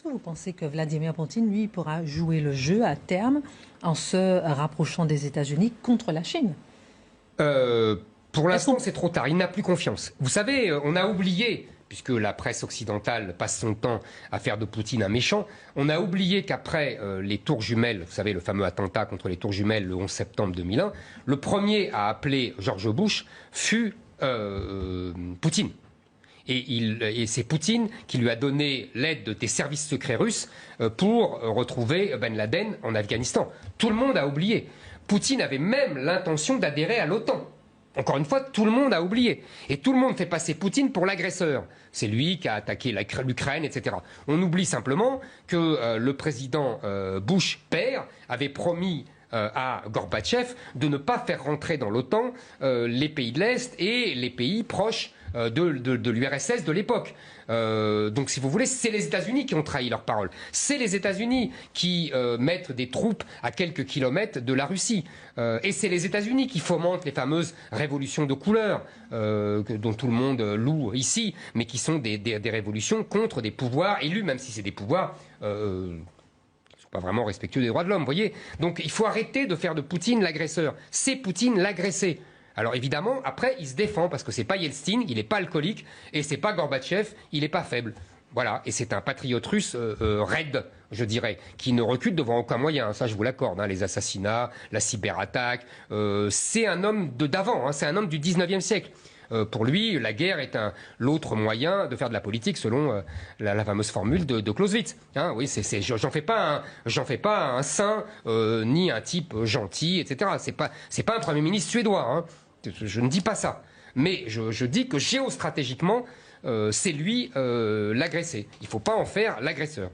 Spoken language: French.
Est-ce que vous pensez que Vladimir Poutine, lui, pourra jouer le jeu à terme en se rapprochant des États-Unis contre la Chine? Pour l'instant, c'est trop tard. Il n'a plus confiance. Vous savez, on a oublié, puisque la presse occidentale passe son temps à faire de Poutine un méchant, on a oublié qu'après les tours jumelles, vous savez, le fameux attentat contre les tours jumelles le 11 septembre 2001, le premier à appeler George Bush fut Poutine. Et c'est Poutine qui lui a donné l'aide des services secrets russes pour retrouver Ben Laden en Afghanistan. Tout le monde a oublié. Poutine avait même l'intention d'adhérer à l'OTAN. Encore une fois, tout le monde a oublié. Et tout le monde fait passer Poutine pour l'agresseur. C'est lui qui a attaqué l'Ukraine, etc. On oublie simplement que le président Bush père avait promis à Gorbatchev de ne pas faire rentrer dans l'OTAN les pays de l'Est et les pays proches de l'URSS de l'époque. Donc, si vous voulez, c'est les États-Unis qui ont trahi leur parole. C'est les États-Unis qui mettent des troupes à quelques kilomètres de la Russie. Et c'est les États-Unis qui fomentent les fameuses révolutions de couleur dont tout le monde loue ici, mais qui sont des révolutions contre des pouvoirs élus, même si c'est des pouvoirs pas vraiment respectueux des droits de l'homme, voyez. Donc il faut arrêter de faire de Poutine l'agresseur. C'est Poutine l'agressé. Alors évidemment, après, il se défend parce que c'est pas Yeltsin, il n'est pas alcoolique, et c'est pas Gorbatchev, il n'est pas faible. Voilà, et c'est un patriote russe raide, je dirais, qui ne recule devant aucun moyen, ça je vous l'accorde, hein, les assassinats, la cyberattaque, c'est un homme d'avant, hein, c'est un homme du 19e siècle. Pour lui, la guerre est l'autre moyen de faire de la politique, selon la fameuse formule de Clausewitz. Hein, oui, j'en fais pas un saint, ni un type gentil, etc. C'est pas un Premier ministre suédois. Hein. Je ne dis pas ça. Mais je dis que géostratégiquement, c'est lui l'agressé. Il ne faut pas en faire l'agresseur.